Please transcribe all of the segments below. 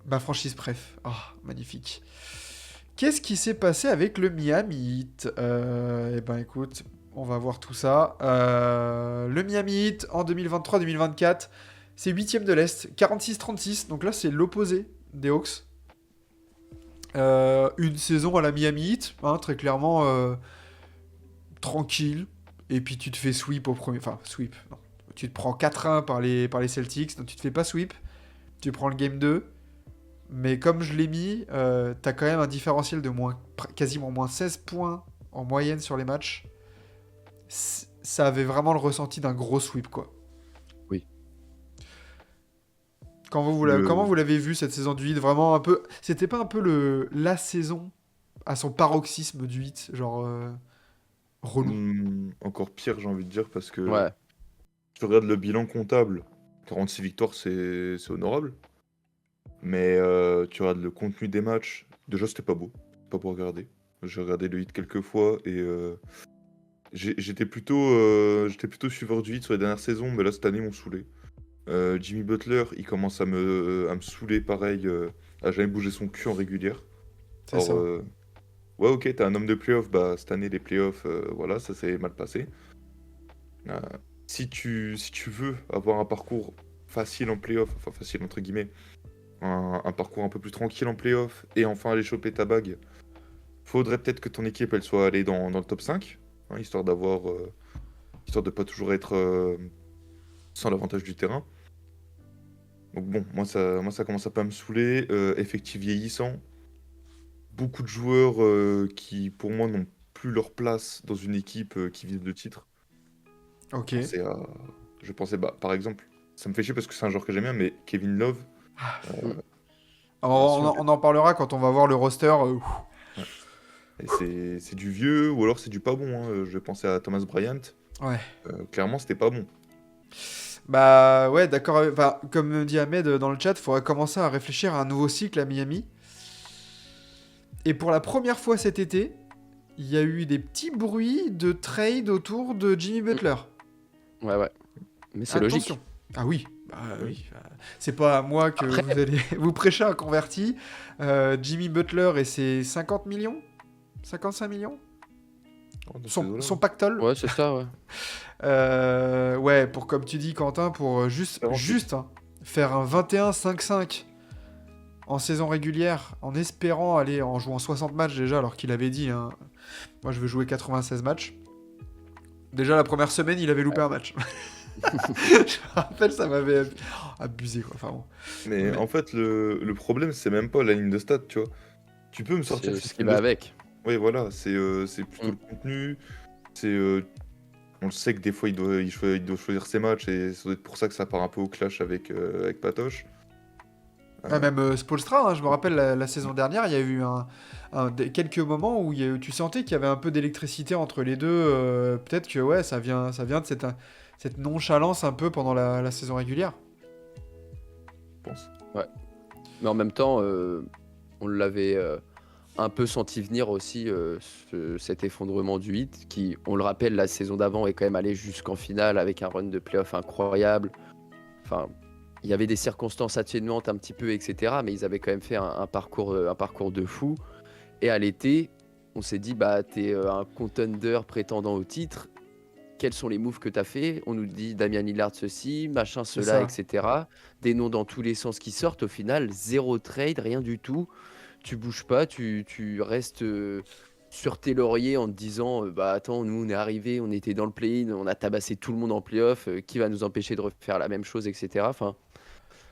Ma franchise préf. Ah, magnifique. Qu'est-ce qui s'est passé avec le Miami Heat? Eh ben écoute, on va voir tout ça. Le Miami Heat en 2023-2024, c'est 8ème de l'Est, 46-36. Donc là, c'est l'opposé des Hawks. Une saison à la Miami Heat, hein, très clairement tranquille. Et puis tu te fais sweep au premier. Enfin, sweep. Non. Tu te prends 4-1 par les Celtics. Donc tu te fais pas sweep. Tu prends le game 2. Mais comme je l'ai mis, t'as quand même un différentiel de quasiment moins 16 points en moyenne sur les matchs. Ça avait vraiment le ressenti d'un gros sweep, quoi. Oui. Comment vous l'avez vu cette saison du 8? Vraiment un peu. C'était pas un peu la saison à son paroxysme du 8, genre relou. Encore pire, j'ai envie de dire, parce que Ouais. tu regardes le bilan comptable, 46 victoires, c'est honorable. Mais tu regardes le contenu des matchs, déjà c'était pas beau. Pas pour regarder. J'ai regardé le hit quelques fois et j'étais plutôt suiveur du hit sur les dernières saisons, mais là cette année ils m'ont saoulé. Jimmy Butler, il commence à me saouler pareil, à jamais bouger son cul en régulière. C'est Alors, ça. ouais, ok, t'es un homme de playoff, bah cette année les playoffs, voilà, ça s'est mal passé. Euh, si tu veux avoir un parcours facile en playoff, enfin facile entre guillemets, un parcours un peu plus tranquille en playoff et enfin aller choper ta bague, faudrait peut-être que ton équipe elle soit allée dans le top 5, hein, histoire de pas toujours être sans l'avantage du terrain. Donc bon, moi ça commence à pas me saouler. Effectif vieillissant, beaucoup de joueurs qui pour moi n'ont plus leur place dans une équipe qui vise le titre. Ok. Pensez à... Je pensais, bah, par exemple, ça me fait chier parce que c'est un joueur que j'aime bien, mais Kevin Love, Mm. Alors, Bien on, sûr. en on en parlera quand on va voir le roster. ouais. Et c'est du vieux ou alors c'est du pas bon, hein. Je vais penser à Thomas Bryant. Ouais. Clairement, c'était pas bon. Bah ouais, d'accord. Enfin, comme dit Ahmed dans le chat, il faudrait commencer à réfléchir à un nouveau cycle à Miami. Et pour la première fois cet été, il y a eu des petits bruits de trade autour de Jimmy Butler. Ouais. Mais c'est Attention. logique. Ah oui. Bah Oui. oui. C'est pas à moi que Après, vous allez vous prêcher un converti. Jimmy Butler et ses 50 millions 55 millions Oh, dans ces son, eaux-là, son ouais. pactole. ouais, c'est ça, ouais. Ouais, pour comme tu dis, Quentin, pour juste, 48. juste hein, faire un 21-5-5 en saison régulière, en espérant aller en jouant 60 matchs déjà, alors qu'il avait dit, hein, moi je veux jouer 96 matchs. Déjà la première semaine, il avait loupé un match. Je me rappelle, ça m'avait abusé, quoi. Enfin bon. Mais Mais- en fait, le problème, c'est même pas la ligne de stats, tu vois. Tu peux me sortir C'est cette ce qui ligne de va stats. avec. Oui, voilà, c'est plutôt Mm. le contenu. C'est, on le sait que des fois, il doit choisir ses matchs et ça doit être pour ça que ça part un peu au clash avec Patoche. Ah, Euh, même Spoelstra, hein, je me rappelle la saison dernière, il y a eu quelques moments où tu sentais qu'il y avait un peu d'électricité entre les deux. Peut-être que ouais, ça vient de cette nonchalance un peu pendant la saison régulière. je pense. Ouais. Mais en même temps, on l'avait un peu senti venir aussi, cet effondrement du hit, qui, on le rappelle, la saison d'avant est quand même allé jusqu'en finale avec un run de playoff incroyable. Enfin, il y avait des circonstances atténuantes un petit peu, etc. Mais ils avaient quand même fait un parcours de fou. Et à l'été, on s'est dit, bah, t'es un contender prétendant au titre. Quels sont les moves que tu as fait? On nous dit Damian Lillard ceci, machin C'est cela, ça. etc. Des noms dans tous les sens qui sortent. Au final, zéro trade, rien du tout. Tu bouges pas, tu restes sur tes lauriers en te disant bah attends, nous on est arrivés, on était dans le play-in, on a tabassé tout le monde en playoff, qui va nous empêcher de refaire la même chose, etc. Enfin,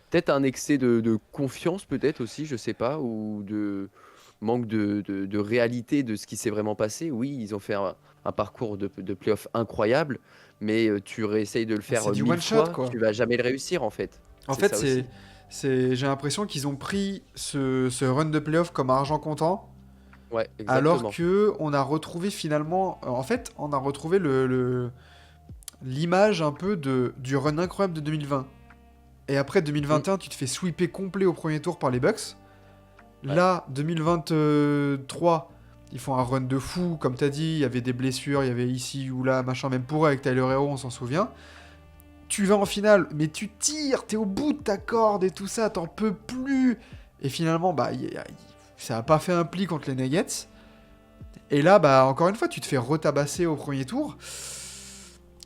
peut-être un excès de confiance, peut-être aussi, je sais pas, ou de manque de réalité de ce qui s'est vraiment passé. Oui, ils ont fait un parcours de playoff incroyable, mais tu réessayes de le C'est faire du 1000 one shot, fois, quoi. tu vas jamais le réussir en fait. En C'est fait, ça aussi. j'ai l'impression qu'ils ont pris ce run de playoff comme argent comptant, Ouais, alors exactement. que on a retrouvé finalement, en fait, on a retrouvé l'image un peu du run incroyable de 2020. Et après Mm. 2021, tu te fais sweeper complet au premier tour par les Bucks. Ouais. Là, 2023, ils font un run de fou, comme t'as dit, il y avait des blessures, il y avait ici ou là, machin, même pour eux avec Tyler Hero, on s'en souvient. Tu vas en finale, mais tu tires, t'es au bout de ta corde et tout ça, t'en peux plus. Et finalement, ça n'a pas fait un pli contre les Nuggets. Et là, encore une fois, tu te fais retabasser au premier tour.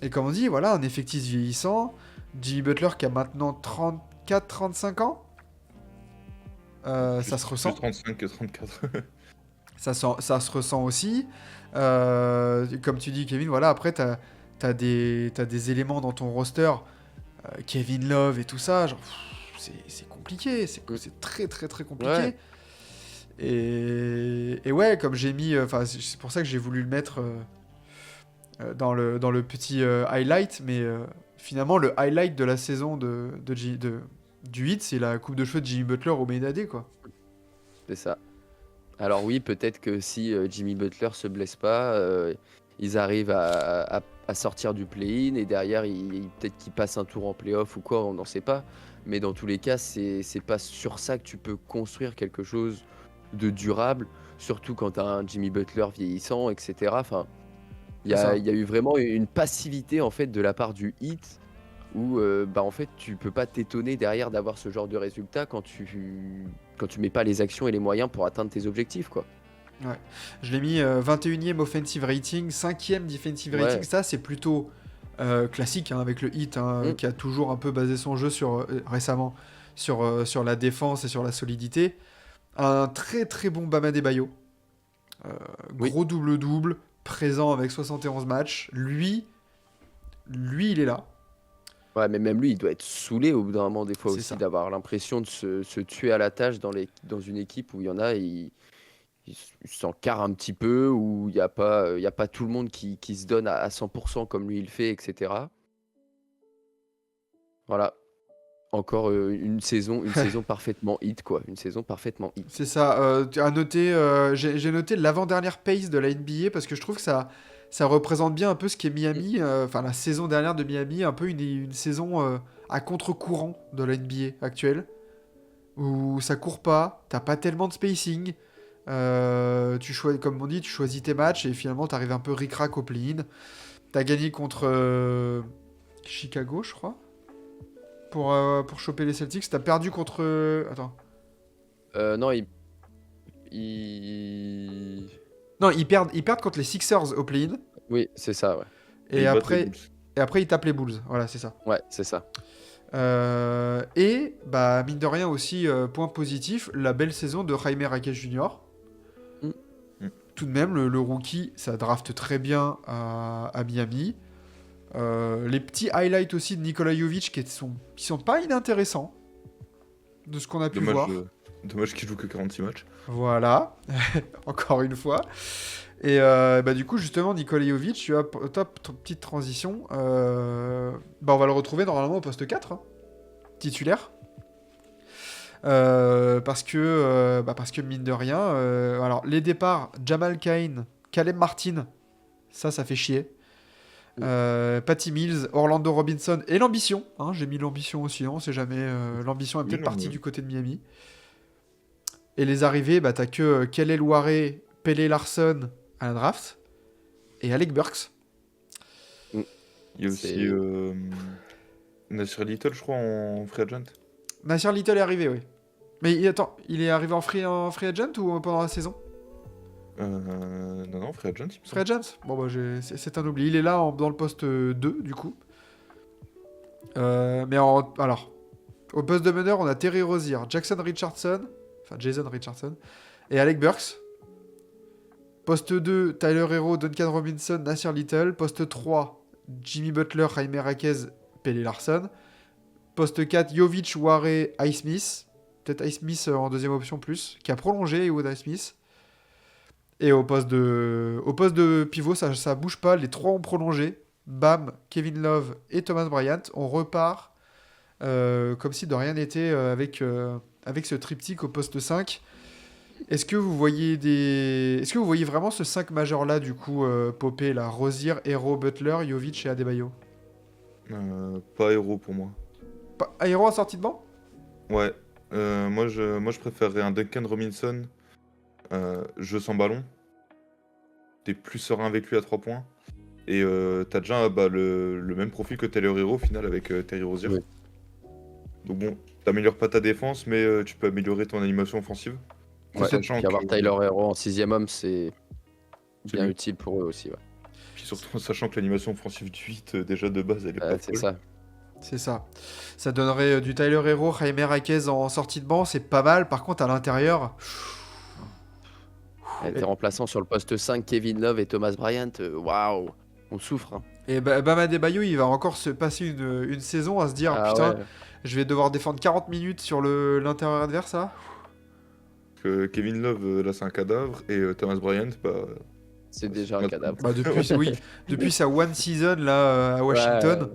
Et comme on dit, voilà, un effectif vieillissant. Jimmy Butler qui a maintenant 34-35 ans. Ça se ressent. Plus 35 que 34. Ça se ressent aussi. Comme tu dis, Kevin, voilà, après, t'as des éléments dans ton roster, Kevin Love et tout ça, genre, c'est compliqué, c'est très très très compliqué. Ouais. Et ouais, comme j'ai mis, c'est pour ça que j'ai voulu le mettre dans le petit highlight, mais finalement, le highlight de la saison du Heat, c'est la coupe de cheveux de Jimmy Butler au Media Day, quoi. C'est ça. Alors oui, peut-être que si Jimmy Butler se blesse pas, ils arrivent à sortir du play-in et derrière, peut-être qu'ils passent un tour en play-off ou quoi, on n'en sait pas. Mais dans tous les cas, c'est pas sur ça que tu peux construire quelque chose de durable, surtout quand tu as un Jimmy Butler vieillissant, etc. Enfin, il y C'est ça. a eu vraiment une passivité en fait de la part du Heat où en fait tu peux pas t'étonner derrière d'avoir ce genre de résultat quand tu mets pas les actions et les moyens pour atteindre tes objectifs, quoi. Ouais. Je l'ai mis 21e offensive rating, 5e defensive Ouais. rating. Ça, c'est plutôt classique hein, avec le Heat, qui a toujours un peu basé son jeu récemment sur la défense et sur la solidité. Un très très bon Bam Adebayo. Oui. Gros double-double, présent avec 71 matchs. Lui, il est là. Ouais, mais même lui, il doit être saoulé au bout d'un moment, des fois C'est aussi, ça. d'avoir l'impression de se tuer à la tâche dans une équipe où il y en a, il s'en carre un petit peu, où il n'y a pas tout le monde qui se donne à 100% comme lui il fait, etc. Voilà. Encore une saison parfaitement hit, quoi. Une saison parfaitement hit. C'est ça. À noter, j'ai noté l'avant-dernière pace de la NBA parce que je trouve que ça représente bien un peu ce qu'est Miami, enfin la saison dernière de Miami, un peu une saison à contre-courant de la NBA actuelle, où ça court pas, t'as pas tellement de spacing, comme on dit, tu choisis tes matchs et finalement t'arrives un peu ric-rac au play-in. T'as gagné contre Chicago, je crois, pour choper les Celtics. T'as perdu contre... Attends. Non, il- Non, ils perdent contre les Sixers au play-in. Oui, c'est ça, ouais. Et ils battent les après, Bulls. ils tapent les Bulls. Voilà, c'est ça. Ouais, c'est ça. Et, mine de rien aussi, point positif, la belle saison de Jaime Raquel Jr. Mm. Tout de même, le rookie, ça draft très bien à Miami. Les petits highlights aussi de Nikola Jovic qui sont pas inintéressants de ce qu'on a pu voir. Dommage qu'il joue que 46 matchs. Voilà, encore une fois. Et du coup, justement, Nikola Jovic, tu as petite transition. On va le retrouver normalement au poste 4, hein, titulaire. Parce que mine de rien, alors les départs, Jamal Cain, Caleb Martin, ça fait chier. Patty Mills, Orlando Robinson et l'ambition. Hein, j'ai mis l'ambition aussi, on sait jamais. L'ambition est Oui, peut-être non, partie mais- du côté de Miami. Et les arrivées, t'as que Kelly Loiré, Pele Larson à la draft et Alec Burks. Il y a C'est- aussi Nasir Little, je crois, en free agent. Nasir Little est arrivé, oui. Mais attends, il est arrivé en free agent ou pendant la saison? Non, free agent, il me Free semble. agent? Bon, c'est un oubli. Il est là dans le poste 2, du coup. Alors, au poste de meneur, on a Terry Rozier, Jason Richardson et Alec Burks. Poste 2, Tyler Hero, Duncan Robinson, Nasir Little. Poste 3, Jimmy Butler, Jaime Raquez, Pele Larson. Poste 4, Jovic, Waré, Highsmith. Peut-être Highsmith en deuxième option plus, qui a prolongé Wood Highsmith. Et au poste de pivot, ça bouge pas. Les trois ont prolongé. Bam, Kevin Love et Thomas Bryant. On repart comme si de rien n'était avec ce triptyque au poste 5. Est-ce que vous voyez vraiment ce 5 majeur là du coup popé là, Rozier, Hero, Butler, Jovic et Adebayo? Pas héros pour moi. Hero en sortie de banc? Ouais. Moi, je préférerais un Duncan Robinson. Jeu sans ballon. T'es plus serein avec lui à 3 points. Et t'as déjà le même profil que Tyler Hero au final avec Terry Rozier. Oui. Donc bon, t'améliores pas ta défense, mais tu peux améliorer ton animation offensive. En Ouais. sachant Puis avoir que, Tyler Hero en 6ème homme, c'est c'est bien mieux. utile pour eux aussi. Ouais. Puis surtout en sachant que l'animation offensive du 8, déjà de base, elle est pas C'est folle. ça. C'est ça. Ça donnerait du Tyler Hero, Jaime Raquez en sortie de banc, c'est pas mal. Par contre, à l'intérieur, Tes remplaçants sur le poste 5, Kevin Love et Thomas Bryant, waouh, on souffre. Hein. et Bam Adebayo, il va encore se passer une saison à se dire Ah putain, ouais, je vais devoir défendre 40 minutes sur l'intérieur adverse, là. Que Kevin Love, là, c'est un cadavre, et Thomas Bryant, bah, c'est déjà un Ouais. cadavre. Bah depuis, oui, depuis sa one season là à Washington,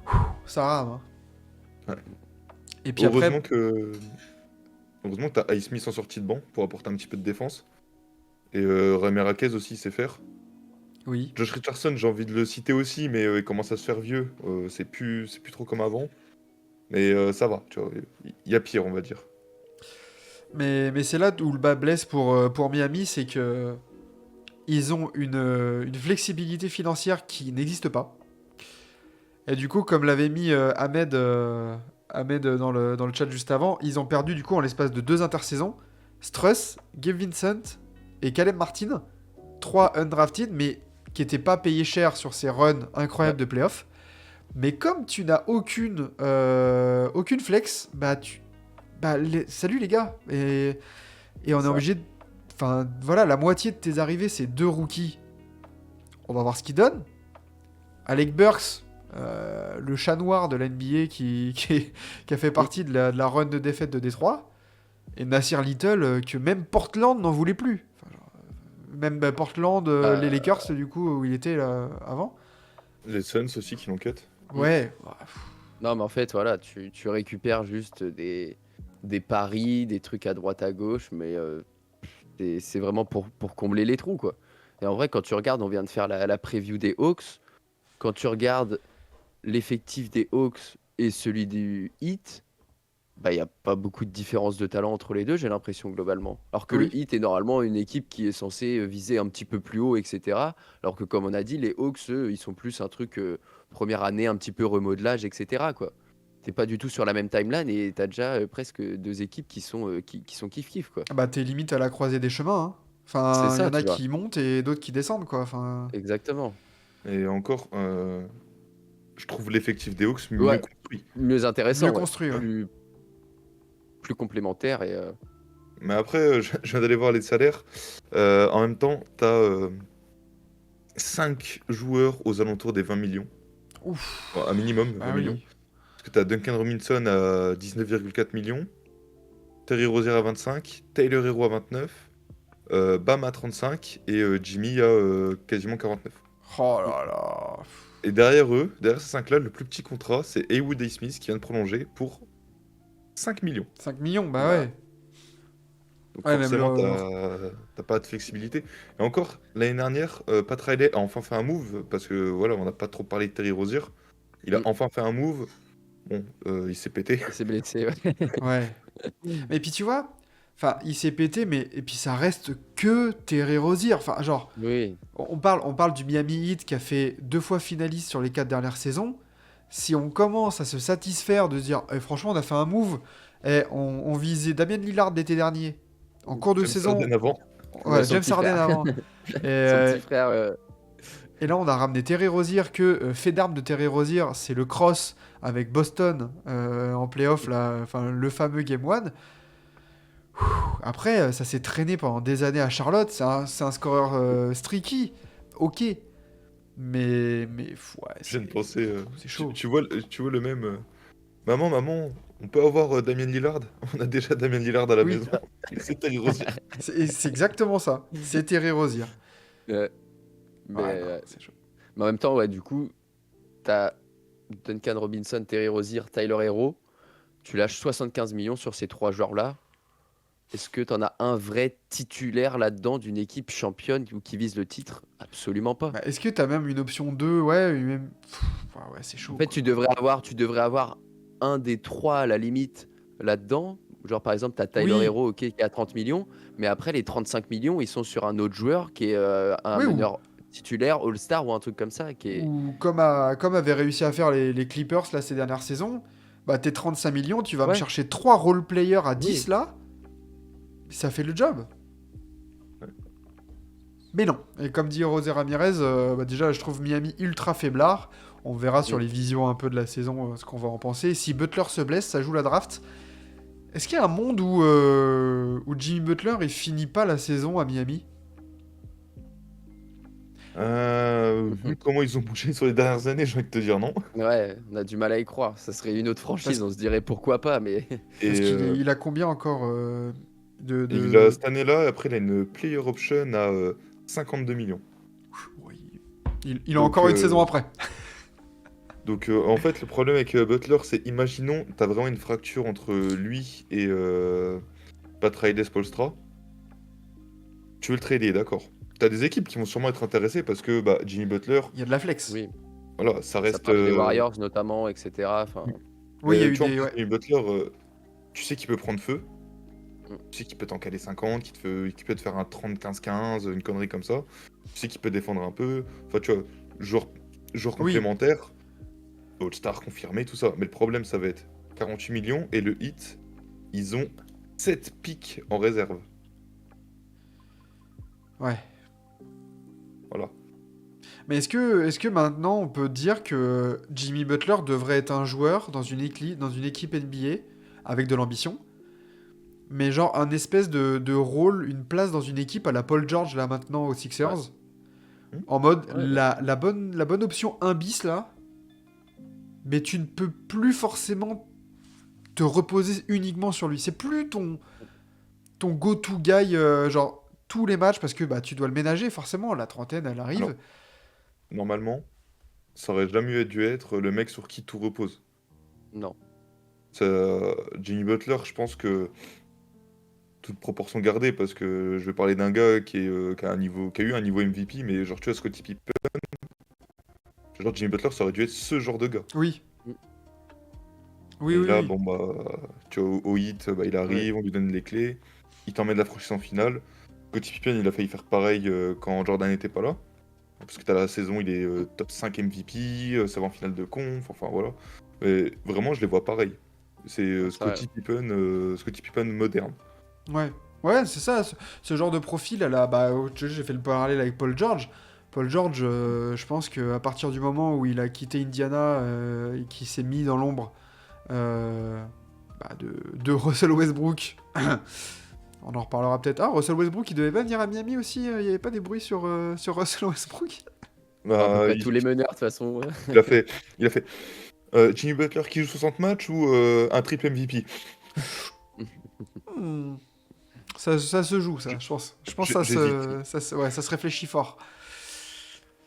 Ouais, ça rame. Hein. Ouais. Et puis après, Heureusement que t'as Ice Smith en sortie de banc pour apporter un petit peu de défense. Et Jaime Raquez aussi sait faire. oui. Josh Richardson, j'ai envie de le citer aussi, mais il commence à se faire vieux. C'est plus trop comme avant. Mais ça va, tu vois. Il y a pire, on va dire. Mais c'est là où le bas blesse pour Miami, c'est que ils ont une flexibilité financière qui n'existe pas. Et du coup, comme l'avait mis Ahmed dans le chat juste avant, ils ont perdu du coup en l'espace de 2 intersaisons Struss, Gabe Vincent et Caleb Martin, 3 undrafted, mais qui n'étaient pas payés cher sur ces runs incroyables de playoff. Mais comme tu n'as aucune flex, salut les gars. Et on est Ça. obligé de. Enfin, voilà, la moitié de tes arrivées, c'est 2 rookies. On va voir ce qu'ils donnent. Alec Burks, le chat noir de la NBA qui a fait partie de la run de défaite de Détroit. Et Nasir Little, que même Portland n'en voulait plus. Enfin, même Portland, les Lakers, du coup, où il était là, avant. Les Suns aussi qui l'ont cut. Ouais. Non, mais en fait, voilà, tu récupères juste des paris, des trucs à droite à gauche, mais c'est vraiment pour combler les trous, quoi. Et en vrai, quand tu regardes, on vient de faire la preview des Hawks, quand tu regardes l'effectif des Hawks et celui du Heat, bah, il n'y a pas beaucoup de différence de talent entre les deux, j'ai l'impression, globalement. Alors que Oui. le Heat est normalement une équipe qui est censée viser un petit peu plus haut, etc. Alors que, comme on a dit, les Hawks, eux, ils sont plus un truc première année, un petit peu remodelage, etc. quoi. T'es pas du tout sur la même timeline et t'as déjà presque 2 équipes qui sont kiff-kiff, quoi. Bah, t'es limite à la croisée des chemins. Hein. C'est Enfin, il y ça, en a tu vois. qui montent et d'autres qui descendent, quoi. Enfin, Exactement. Et encore, je trouve l'effectif des Hawks mieux Ouais, construit. mieux intéressant, mieux ouais. construit, ouais. Plus complémentaire et Mais après, je viens d'aller voir les salaires. En même temps, t'as 5 joueurs aux alentours des 20 millions. Ouf. Enfin, un minimum, 20 Bah millions. oui. Parce que t'as Duncan Robinson à 19,4 millions, Terry Rozier à 25, Tyler Hero à 29, Bam à 35 et Jimmy à quasiment 49. Oh là là. Et derrière eux, derrière ces 5-là, le plus petit contrat, c'est Haywood A. Smith qui vient de prolonger pour 5 millions. 5 millions, bah Voilà. ouais. Donc Ouais, même forcément, le- t'as pas de flexibilité. Et encore, l'année dernière, Pat Riley a enfin fait un move, parce que voilà, on n'a pas trop parlé de Terry Rozier. Il a Mm. enfin fait un move. Bon, il s'est pété. il s'est blessé. Ouais. Ouais. Mais puis tu vois, enfin, il s'est pété, mais et puis ça reste que Terry Rozier. Enfin, genre, Oui, on parle du Miami Heat qui a fait 2 fois finaliste sur les 4 dernières saisons. Si on commence à se satisfaire de se dire, eh, franchement, on a fait un move, on visait Damien Lillard l'été dernier. En cours de James saison, Harden avant. ouais, son James petit Harden frère. avant. Et, Son euh, petit frère. et là, on a ramené Terry Rozier que fait d'armes de Terry Rozier, c'est le cross avec Boston en playoff, là, enfin, le fameux Game 1. Après, ça s'est traîné pendant des années à Charlotte. C'est un scoreur streaky. Ok. Ouais, Je viens de c'est penser. c'est chaud. Tu vois le même. Maman, on peut avoir Damien Lillard? On a déjà Damien Lillard à la Oui. maison. C'est Terry Rozier. C'est exactement ça. C'est Terry Rozier. Mais, Ouais, non, c'est chaud. mais en même temps, ouais, du coup, t'as Duncan Robinson, Terry Rozier, Tyler Hero. Tu lâches 75 millions sur ces 3 joueurs-là. Est-ce que tu en as un vrai titulaire là-dedans d'une équipe championne ou qui vise le titre? Absolument pas. Bah, est-ce que t'as même une option 2? Ouais, même... ouais, c'est chaud. En fait, Quoi. tu devrais avoir un des 3 à la limite là-dedans. Genre, par exemple, tu as Tyler Oui. Hero, ok, qui a 30 millions, mais après, les 35 millions, ils sont sur un autre joueur qui est un Oui, meneur titulaire, All-Star ou un truc comme ça. ou comme avaient réussi à faire les Clippers là, ces dernières saisons. Bah, tes 35 millions, tu vas me Ouais, chercher 3 role-players à 10 oui. là, ça fait le job. Ouais. Mais non. Et comme dit José Ramirez, bah, déjà, je trouve Miami ultra faiblard. On verra sur Mm. les visions un peu de la saison ce qu'on va en penser. Si Butler se blesse, ça joue la draft. Est-ce qu'il y a un monde où Jimmy Butler il finit pas la saison à Miami? Vu comment ils ont bougé sur les dernières années, j'ai envie de te dire non. Ouais, on a du mal à y croire. Ça serait une autre Parce, franchise, on se dirait pourquoi pas, mais parce Et qu'il a combien encore il a de... cette année-là, après, il a une player option à 52 millions. Ouais, il a Donc, encore une saison après. en fait, le problème avec Butler, c'est imaginons, t'as vraiment une fracture entre lui et Patrice Polstra. Tu veux le trader, d'accord. T'as des équipes qui vont sûrement être intéressées parce que bah, Jimmy Butler, Il y a de la flex. oui. voilà, ça Ça reste. parlait des Warriors notamment, etc. Enfin, Oui, il y a eu Tu vois, en des... plus, Ouais. Jimmy Butler, tu sais qu'il peut prendre feu. mm, Tu sais qu'il peut t'en caler 50, qu'il peut te faire un 30-15-15, une connerie comme ça. Tu sais qu'il peut défendre un peu. Enfin, tu vois, joueur Oui, complémentaire, All-Star confirmé, tout ça. Mais le problème, ça va être 48 millions et le Heat, ils ont 7 pics en réserve. ouais. Voilà. Mais est-ce que maintenant on peut dire que Jimmy Butler devrait être un joueur dans une équipe NBA avec de l'ambition, mais genre un espèce de rôle, une place dans une équipe à la Paul George là maintenant aux ouais. Sixers, Hmm. en mode Ouais, ouais. la bonne option 1 bis là, mais tu ne peux plus forcément te reposer uniquement sur lui. C'est plus ton go-to guy, genre tous les matchs, parce que bah, tu dois le ménager forcément, la trentaine elle Alors, arrive. normalement, ça aurait jamais dû être le mec sur qui tout repose. Non. Jimmy Butler, je pense que toute proportion gardée, parce que je vais parler d'un gars qui a un niveau, qui a eu un niveau MVP, mais genre tu vois Scottie Pippen, genre Jimmy Butler, ça aurait dû être ce genre de gars. Oui, Mm. oui, Et oui, là, oui. bon bah, tu vois, au Heat, bah, il Ouais. arrive, on lui donne les clés, il t'emmène la franchise en finale. Scottie Pippen, il a failli faire pareil quand Jordan n'était pas là. Parce que t'as la saison, il est top 5 MVP, ça va en finale de conf, enfin voilà. Mais vraiment, je les vois pareil. C'est Ça, Scottie Pippen moderne. Ouais, ouais, c'est ça, ce genre de profil, là, bah, j'ai fait le parallèle avec Paul George. Paul George, je pense qu'à partir du moment où il a quitté Indiana et qu'il s'est mis dans l'ombre euh, bah, de Russell Westbrook, on en reparlera peut-être. Ah, Russell Westbrook, il devait pas venir à Miami aussi, il n'y avait pas des bruits sur Russell Westbrook? à peu Bah, près tous les meneurs, de toute façon. il a fait, il a fait Jimmy Butler qui joue 60 matchs ou un triple MVP? Hmm, ça se joue, ça, J- je pense. Je pense que J'hésite. ouais, ça se réfléchit fort.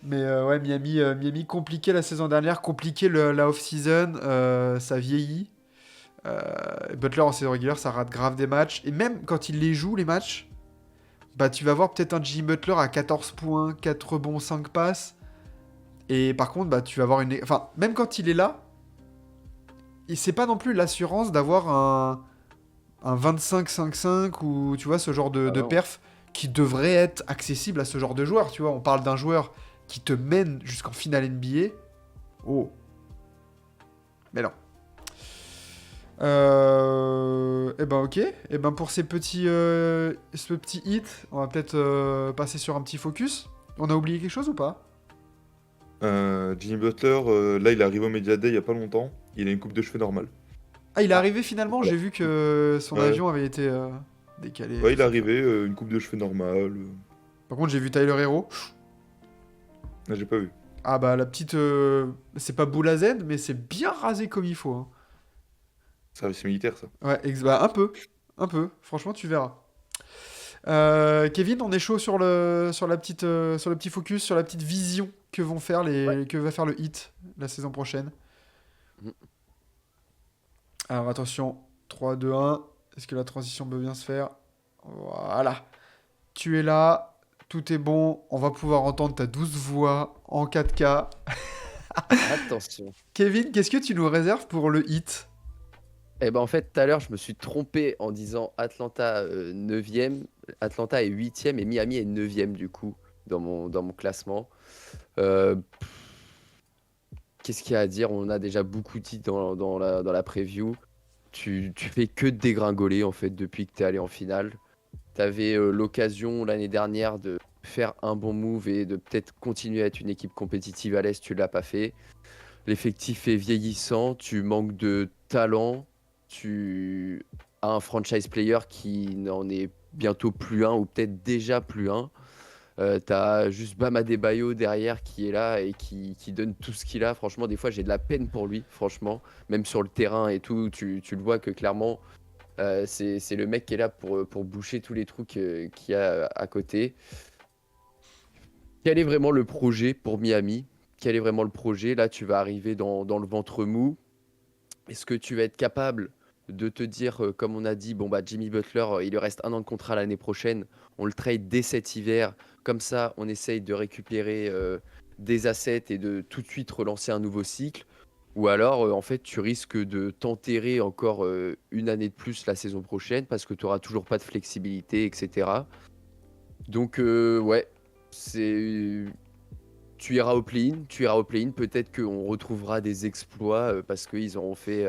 Mais ouais, Miami compliqué la saison dernière, compliqué la off-season, ça vieillit. Butler en saison régulière, ça rate grave des matchs. Et même quand il les joue, les matchs, bah tu vas voir peut-être un Jimmy Butler à 14 points, 4 rebonds, 5 passes. Et par contre, bah tu vas avoir une... Enfin, même quand il est là, et c'est pas non plus l'assurance d'avoir un 25-5-5 ou tu vois ce genre Ah de non. perf qui devrait être accessible à ce genre de joueur. Tu vois, on parle d'un joueur qui te mène jusqu'en finale NBA. Oh, mais non. Eh ben ok. Eh ben pour ce petit hit, on va peut-être passer sur un petit focus. On a oublié quelque chose ou pas? Jimmy Butler, là, il est arrivé au Media Day il y a pas longtemps. Il a une coupe de cheveux normale. Ah, il est Ah, arrivé finalement. Voilà. J'ai vu que son Ouais, avion avait été décalé. ouais, Je il est sais pas. arrivé, une coupe de cheveux normale. Par contre, j'ai vu Tyler Hero. Ah, j'ai pas vu. Ah bah la petite, c'est pas boule à Z, mais c'est bien rasé comme il faut, hein. Service militaire, ça. Ouais, bah, un peu. Franchement, tu verras. Kevin, on est chaud sur le petit focus, sur la petite vision ouais. que va faire le Hit la saison prochaine. Mm. Alors attention, 3, 2, 1. Est-ce que la transition peut bien se faire? Voilà. Tu es là, tout est bon. On va pouvoir entendre ta douce voix en 4K. Attention. Kevin, qu'est-ce que tu nous réserves pour le Hit? Eh ben en fait, tout à l'heure, je me suis trompé en disant Atlanta 9e, Atlanta est 8e et Miami est 9e du coup dans mon classement. Euh, qu'est-ce qu'il y a à dire? On a déjà beaucoup dit dans la preview. Tu fais que de dégringoler en fait depuis que tu es allé en finale. Tu avais l'occasion l'année dernière de faire un bon move et de peut-être continuer à être une équipe compétitive à l'Est, tu l'as pas fait. L'effectif est vieillissant, tu manques de talent, tu as un franchise player qui n'en est bientôt plus un ou peut-être déjà plus un. T'as juste Bam Adebayo derrière qui est là et qui donne tout ce qu'il a. Franchement, des fois, j'ai de la peine pour lui, franchement. Même sur le terrain et tout, tu le vois que clairement, c'est le mec qui est là pour boucher tous les trous qu'il y a à côté. Quel est vraiment le projet pour Miami? Quel est vraiment le projet? Là, tu vas arriver dans le ventre mou. Est-ce que tu vas être capable de te dire, comme on a dit, bon bah Jimmy Butler, il lui reste 1 an de contrat l'année prochaine, on le trade dès cet hiver, comme ça on essaye de récupérer des assets et de tout de suite relancer un nouveau cycle, ou alors en fait tu risques de t'enterrer encore une année de plus la saison prochaine parce que tu n'auras toujours pas de flexibilité, etc. Donc ouais, c'est tu iras au play-in, peut-être qu'on retrouvera des exploits parce qu'ils auront fait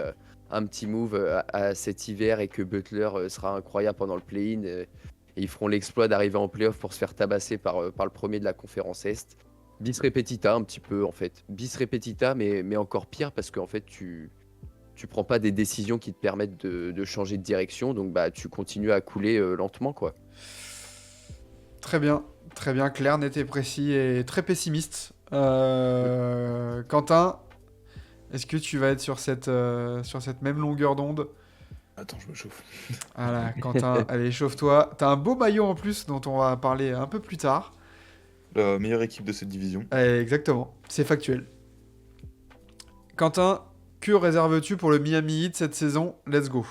un petit move à cet hiver et que Butler sera incroyable pendant le play-in et ils feront l'exploit d'arriver en play-off pour se faire tabasser par le premier de la conférence Est. Bis repetita un petit peu en fait. Bis repetita mais encore pire parce qu'en fait tu prends pas des décisions qui te permettent de changer de direction donc bah tu continues à couler lentement quoi. Très bien, clair, net et précis et très pessimiste. Quentin, est-ce que tu vas être sur cette même longueur d'onde? Attends, je me chauffe. Voilà, Quentin, allez, chauffe-toi. T'as un beau maillot en plus dont on va parler un peu plus tard. La meilleure équipe de cette division. Exactement, c'est factuel. Quentin, que réserves-tu pour le Miami Heat cette saison? Let's go.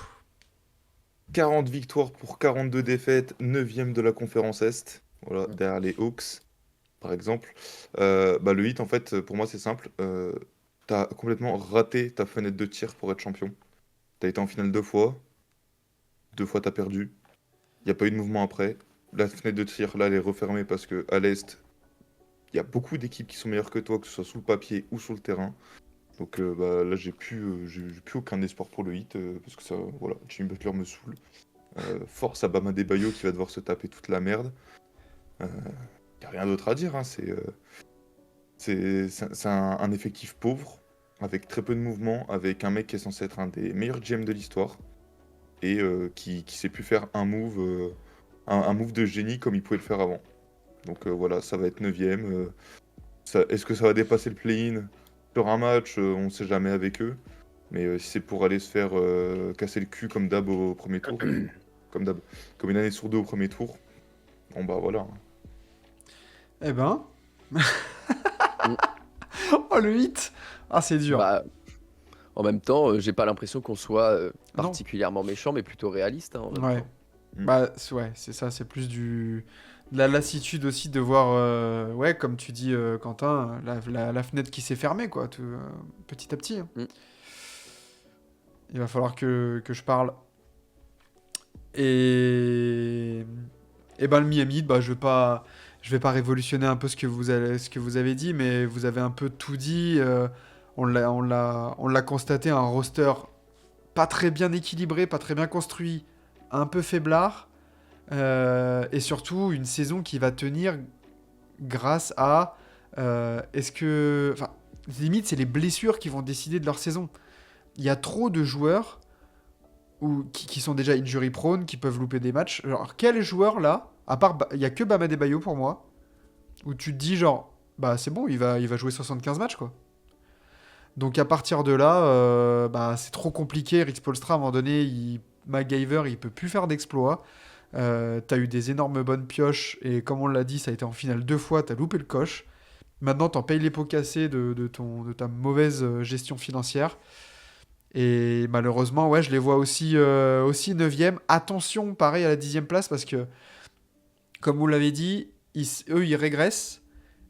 40 victoires pour 42 défaites, 9e de la conférence Est. Voilà, derrière les Hawks, par exemple. Le Heat, en fait, pour moi, c'est simple. T'as complètement raté ta fenêtre de tir pour être champion. T'as été en finale 2 fois t'as perdu. Il n'y a pas eu de mouvement après. La fenêtre de tir, là, elle est refermée parce que à l'Est, il y a beaucoup d'équipes qui sont meilleures que toi, que ce soit sous le papier ou sur le terrain. Donc là, j'ai plus aucun espoir pour le Heat, parce que ça, voilà, Jimmy Butler me saoule. Force à Bam Adebayo qui va devoir se taper toute la merde. Il n'y a rien d'autre à dire, hein, c'est un effectif pauvre, avec très peu de mouvement, avec un mec qui est censé être un des meilleurs GM de l'histoire, et qui sait plus faire un move de génie comme il pouvait le faire avant. Donc voilà, ça va être 9ème. Est-ce que ça va dépasser le play-in sur un match? On ne sait jamais avec eux. Mais si c'est pour aller se faire casser le cul comme d'hab au premier tour, comme une année sur 2 au premier tour, bon bah voilà, hein. Eh ben. Mm. Oh, le 8. Ah, c'est dur. Bah, en même temps, j'ai pas l'impression qu'on soit Non. particulièrement méchant, mais plutôt réaliste, hein, en même Ouais. temps. Bah, ouais, c'est ça, c'est plus de la lassitude aussi de voir, ouais, comme tu dis, Quentin, la fenêtre qui s'est fermée, quoi, petit à petit, hein. Mm. Il va falloir que je parle. Et ben le Miami, bah, je vais pas révolutionner un peu ce que vous avez dit, mais vous avez un peu tout dit. On l'a constaté, un roster pas très bien équilibré, pas très bien construit, un peu faiblard. Et surtout, une saison qui va tenir grâce à... est-ce que... Enfin, limite, c'est les blessures qui vont décider de leur saison. Il y a trop de joueurs qui sont déjà injury prone, qui peuvent louper des matchs. Alors, quel joueur là, à part... Il y a que Bam Adebayo pour moi, où tu te dis genre, bah c'est bon, il va jouer 75 matchs, quoi. Donc à partir de là, bah, c'est trop compliqué. Rick Spoelstra, à un moment donné, MacGyver, il peut plus faire d'exploits. T'as eu des énormes bonnes pioches, et comme on l'a dit, ça a été en finale 2 fois, t'as loupé le coche. Maintenant, t'en payes les pots cassés de ta mauvaise gestion financière. Et malheureusement, ouais, je les vois aussi 9e. Attention, pareil à la 10e place, parce que, comme vous l'avez dit, eux, ils régressent.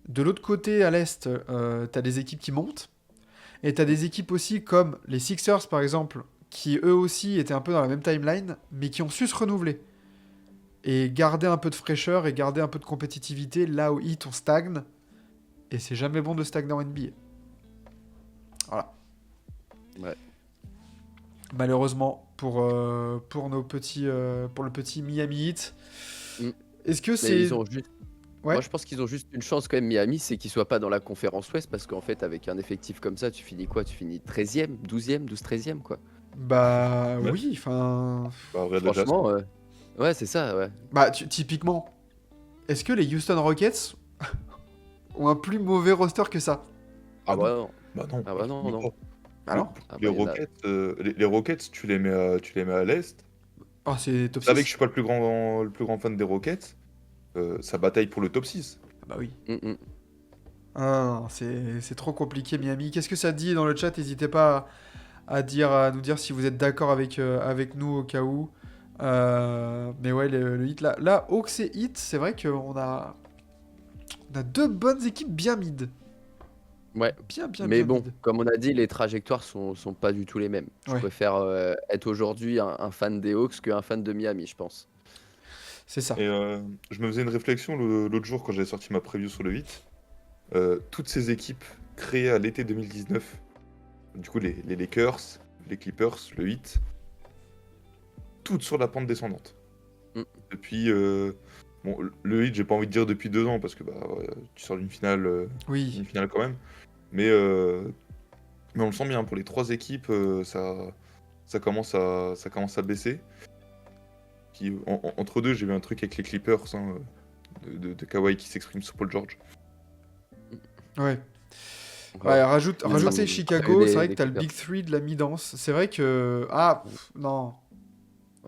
De l'autre côté, à l'Est, t'as des équipes qui montent. Et t'as des équipes aussi comme les Sixers, par exemple, qui eux aussi étaient un peu dans la même timeline, mais qui ont su se renouveler. Et garder un peu de fraîcheur et garder un peu de compétitivité là où Heat on stagne. Et c'est jamais bon de stagner en NBA. Voilà. Ouais. Malheureusement pour nos petits pour le petit Miami Heat. Mm. Est-ce que Mais c'est ils ont juste. ouais Moi, je pense qu'ils ont juste une chance quand même, Miami, c'est qu'ils soient pas dans la conférence Ouest, parce qu'en fait, avec un effectif comme ça, tu finis quoi? Tu finis 13e, 12e, 12-13e, quoi. bah Ouais. oui, enfin Bah, regarde le Jazz. Franchement, ouais, c'est ça, ouais. bah typiquement, est-ce que les Houston Rockets ont un plus mauvais roster que ça? Ah non. bah non. Bah non. Ah bah non, non. Alors Ah Les bah, il y en a- Rockets, les Rockets, tu les mets à l'Est. oh, c'est top Vous savez que 6. je suis pas le plus grand fan des Rockets. Ça bataille pour le top 6. Ah bah oui. Mm, mm. Ah, non, c'est trop compliqué, Miami. Qu'est-ce que ça dit dans le chat? N'hésitez pas à nous dire si vous êtes d'accord avec nous au cas où. Mais ouais, le hit là, Hawks et Heat, c'est vrai qu'on a deux bonnes équipes bien mid. Ouais. Bien Mais bon, mid. comme on a dit, les trajectoires sont pas du tout les mêmes. Je Ouais. préfère être aujourd'hui un fan des Hawks qu'un fan de Miami, je pense. C'est ça. Et je me faisais une réflexion l'autre jour quand j'avais sorti ma preview sur le 8. Toutes ces équipes créées à l'été 2019, du coup les Lakers, les Clippers, le Heat, toutes sur la pente descendante. Mm. Depuis, bon, le Heat, j'ai pas envie de dire depuis 2 ans parce que bah, ouais, tu sors d'une finale, Oui. une finale quand même. Mais on le sent bien, pour les 3 équipes, ça commence à baisser. Puis, entre deux, j'ai vu un truc avec les Clippers, hein, de Kawhi qui s'exprime sur Paul George. Ouais. Ouais. Ouais, rajoutez c'est- Chicago, des- c'est vrai des que t'as le Clippers. Big 3 de la mi-danse. C'est vrai que. Ah, non.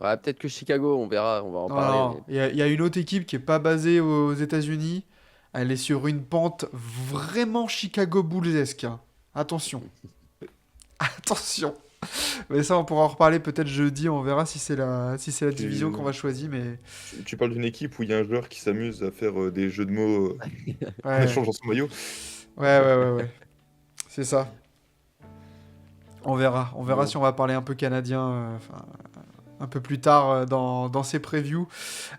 Ouais, peut-être que Chicago, on verra, on va en Non, parler. non. Il y a une autre équipe qui est pas basée aux États-Unis. Elle est sur une pente vraiment Chicago Bulls-esque, hein. Attention. Attention. Mais ça, on pourra en reparler peut-être jeudi. On verra si c'est la division qu'on va choisir. Mais Tu parles d'une équipe où il y a un joueur qui s'amuse à faire des jeux de mots en ouais, échangeant son maillot. ouais. C'est ça. On verra. On verra Bon. si on va parler un peu canadien. Enfin, un peu plus tard dans ces previews.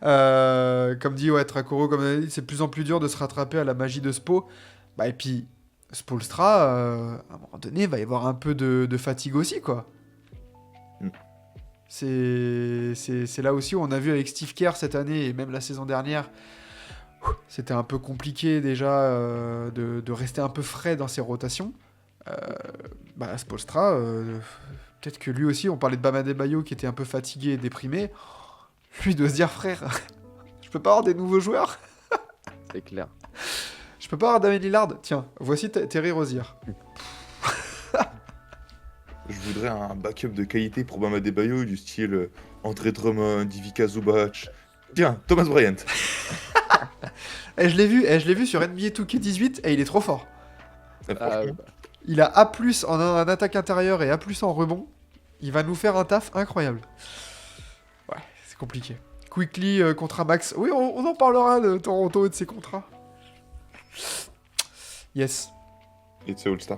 Comme dit, ouais, Tracoro, comme on a dit, c'est de plus en plus dur de se rattraper à la magie de Spo. Bah, et puis, Spoelstra, à un moment donné, il va y avoir un peu de fatigue aussi, quoi. Mm. C'est là aussi où on a vu avec Steve Kerr cette année et même la saison dernière, c'était un peu compliqué déjà de rester un peu frais dans ses rotations. Bah, Spoelstra, peut-être que lui aussi, on parlait de Bam Adebayo qui était un peu fatigué et déprimé. Lui doit se dire, frère, je peux pas avoir des nouveaux joueurs? C'est clair. Je peux pas avoir Damien Lillard? Tiens, voici Terry Rozier. Je voudrais un backup de qualité pour Bam Adebayo du style André Drummond, Ivica Zubac. Tiens, Thomas Bryant. Je l'ai vu sur NBA 2K18 et il est trop fort. Ah, franchement, Il a A+, en attaque intérieure et A+, en rebond. Il va nous faire un taf incroyable. Ouais, c'est compliqué. Quickly, contrat max. Oui, on en parlera de Toronto et de ses contrats. Yes. et de ses All-Star.